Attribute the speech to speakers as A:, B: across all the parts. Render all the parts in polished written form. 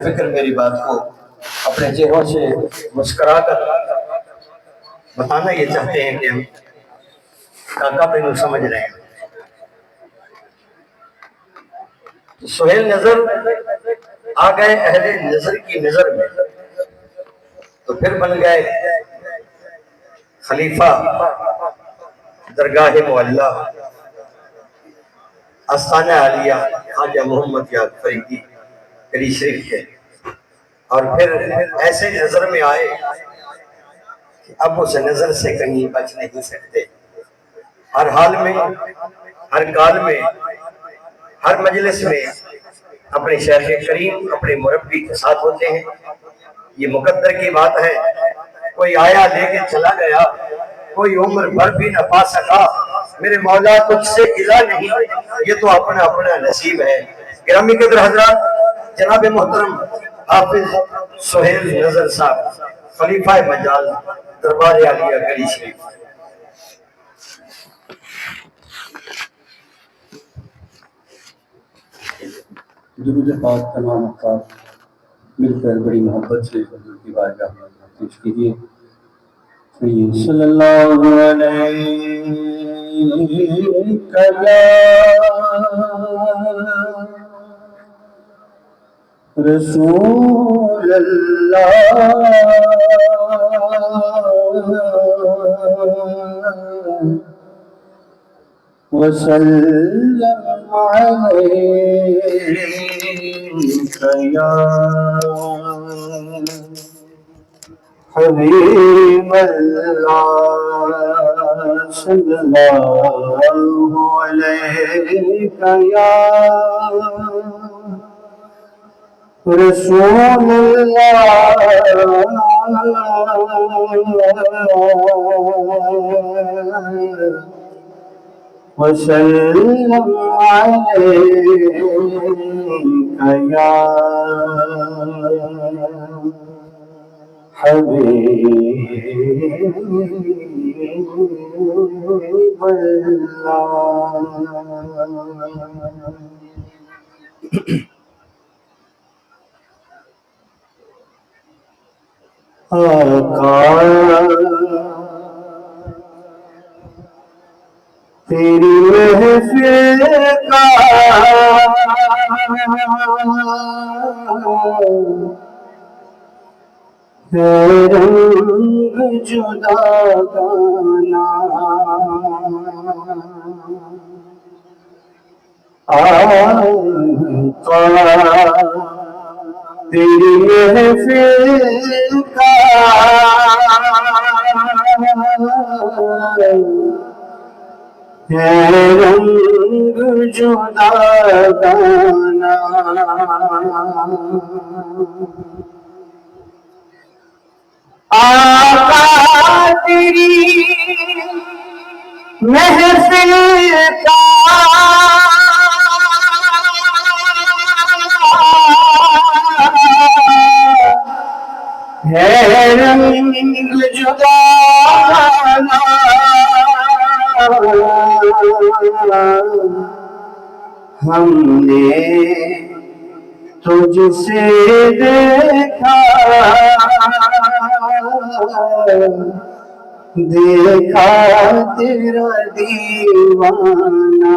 A: فکر میری بات کو اپنے چہروں سے مسکرا کر بتانا یہ چاہتے ہیں کہ ہم کاکا پینو سمجھ رہے ہیں. سہیل نظر آ گئے اہل نظر کی نظر میں تو پھر بن گئے خلیفہ درگاہ معلیٰ آستانہ عالیہ خواجہ محمد یاد فریدی گلی شریف کے. اور پھر ایسے نظر میں آئے کہ اب اس نظر سے کہیں بچ نہیں سکتے. ہر حال میں، ہر کال میں، ہر مجلس میں اپنے شیخ کریم، اپنے مربی کے ساتھ ہوتے ہیں. یہ مقدر کی بات ہے. کوئی آیا لے کے چلا گیا، کوئی عمر بھر بھی نہ پا سکا. میرے مولا تجھ سے گلہ نہیں، یہ تو اپنا اپنا نصیب ہے. گرامی قدر حضرات، جناب محترم حافظ سہیل نظر صاحب خلیفہ مجاز دربار عالیہ گلی شریف.
B: درود پاک تمام اوقات مل کر بڑی محبت سے حضور کی بارگاہ میں پیش کیجیے. صلی اللہ علیہ رسول اللہ وسلم علیک یا حبیب اللہ صلی اللہ علیک یا رسول اللہ وسلم علیک یا حبیب اللہ. آقا تیری محفل کا ہے رنگ جدا گانا. آقا تیری محفل کا ہے رنگ جدا گانا. آقا تیری محفل کا ہے رنگ جدا گانا. ہم نے تجھ سے دیکھا تیرا دیوانہ.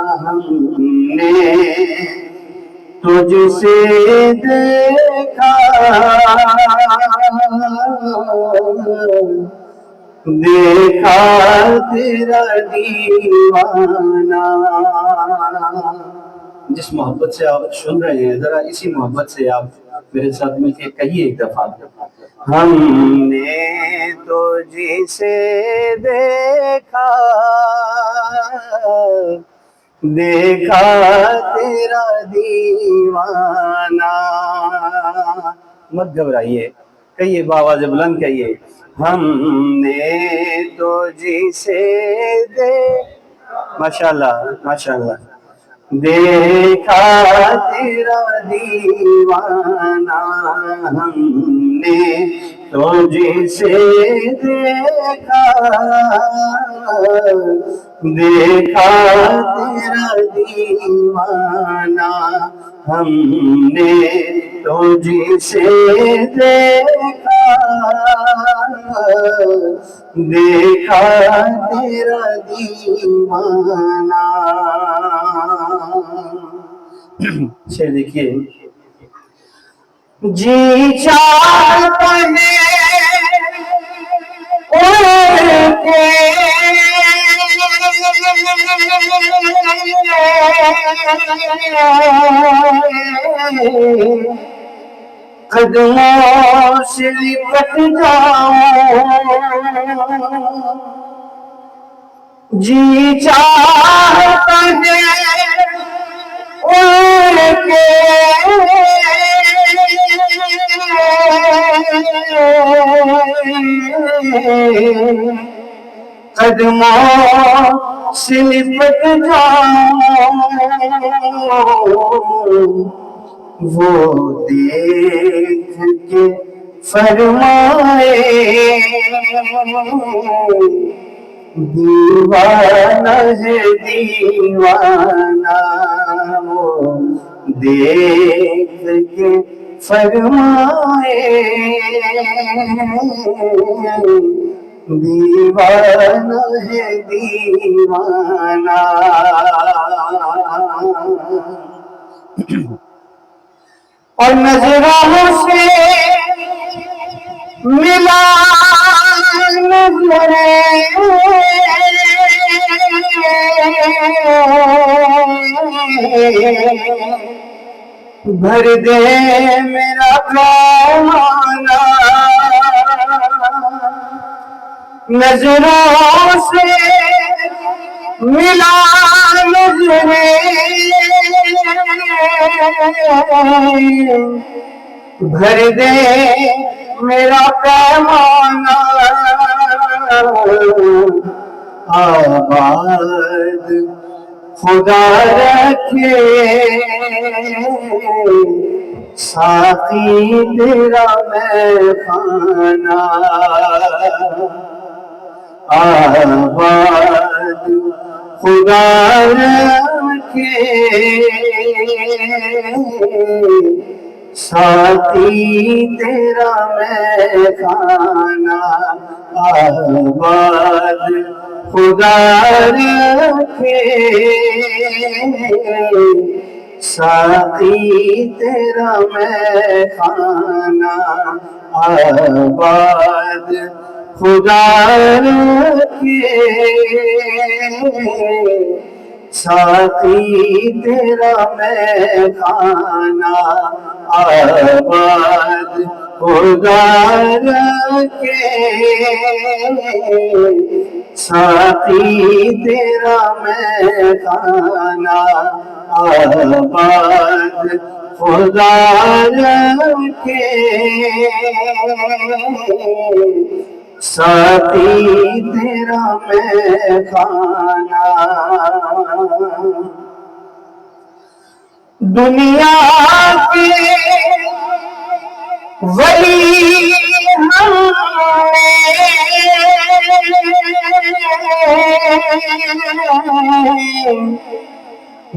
B: ہم نے تجھ سے دیکھا تیرا دیوانہ. جس محبت سے آپ سن رہے ہیں ذرا اسی محبت سے آپ میرے ساتھ مل کے کہیے ایک دفعہ. ہم نے تجھ سے دیکھا تیرا دیوانہ. مت گھبرائیے، کہیے بآواز بلند کہیے. ہم نے تجھ سے ماشاءاللہ ماشاءاللہ دیکھا تیرا دیوانہ. ہم نے تجھ سے دیکھا تیرا دیوانہ. ہم نے تجھ سے دیکھا دیکھا تیرا دیوانہ. شعر دیکھیے. جی چاہتا ہے اڑ کے قدموں سے لپٹ جاؤں. جی چاہتا ہے اڑ کے قدموں سے لپٹ جاؤں. وہ دیکھ کے فرمائے دیوانہ ہے دیوانہ. وہ دیکھ کے فرمائے دیوانہ ہے دیوانہ. اور نظروں سے ملا بھر دے میرا پیمانہ. نظروں سے ملا بھر دے میرا پیمانہ. آباد خدا رکھے ساقی تیرا میں خانہ. آباد خدا رکھے ساقی تیرا میں خانہ. آباد خدا رکھے ساقی تیرا میں خانہ. آباد خدا رکھے ساقی تیرا میں خانہ. آباد خدا رکھے ساقی تیرا میں خانہ. آباد خدا رکھے ساقی تیرا میں خانہ. دنیا کے ولی ہم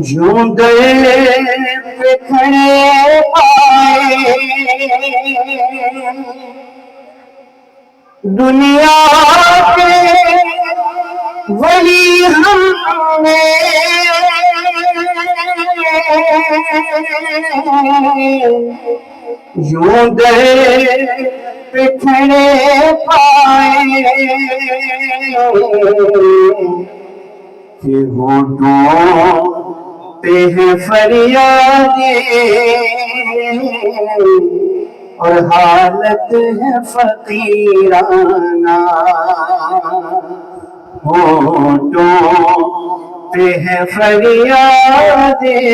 B: یوں در پہ کھڑے پائے. دنیا کے ولی ہم یوں در پہ کھڑے پائے کہ ہونٹوں پہ ہے فریادیں اور حالت ہے فقیرانہ. ہونٹوں پہ ہے فریادیں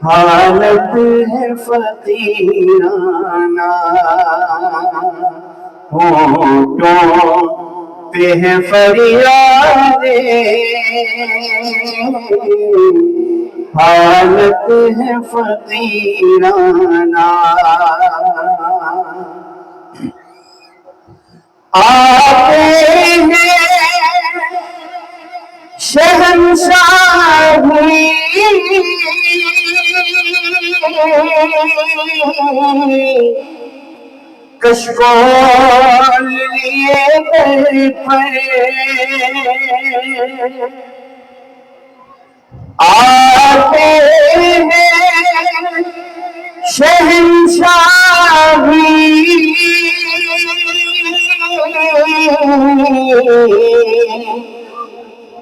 B: حالت ہے فقیرانہ. ہونٹوں پہ ہے فریادیں حالت ہے فقیرانہ. آتے ہیں شہنشاہی کشکول لیے در پر آتے ہیں شہنشاہی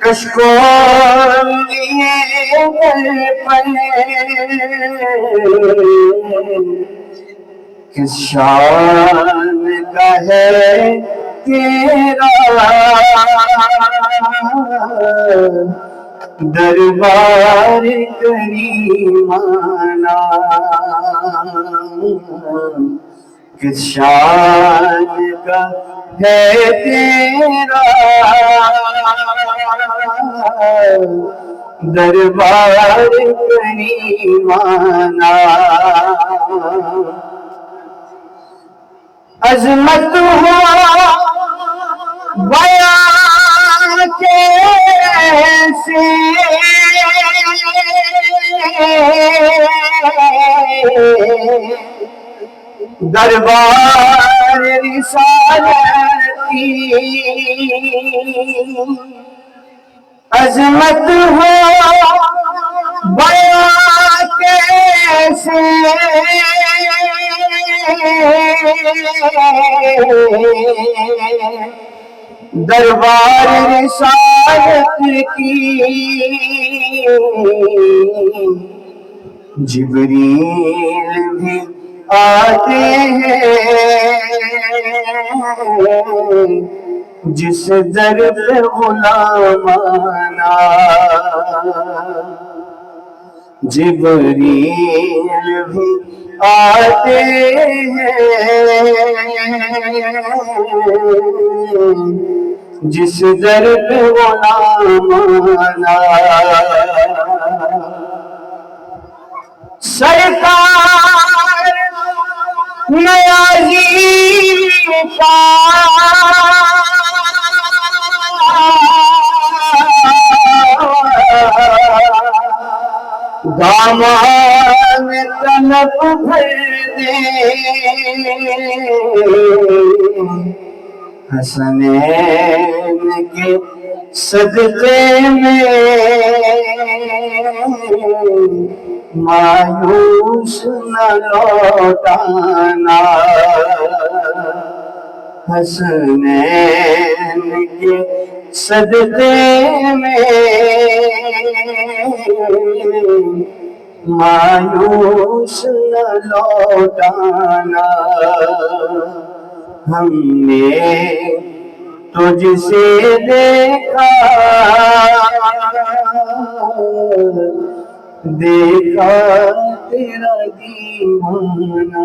B: کشکول لیے در پر کس شان کا ہے تیرا دربار کریمانہ، کس شان کا ہے تیرا دربار کریمانہ، عظمت ہو بیان کیسے دربار رسالت کی، عظمت ہو بیان کیسے دربار رسالت کی، جبریل بھی آتے ہیں جس در پہ غلامانہ، جبریل بھی آتے ہیں جس در پہ غلامانہ، سرکار نیازی کا دامان طلب بھر دے، حسنین کے صدقے میں مایوس نہ لوٹانا، حسنین کے صدقے میں مایوس نہ لوٹانا، ہم نے تجھ سے دیکھا دیکھا تیرا دیوانہ۔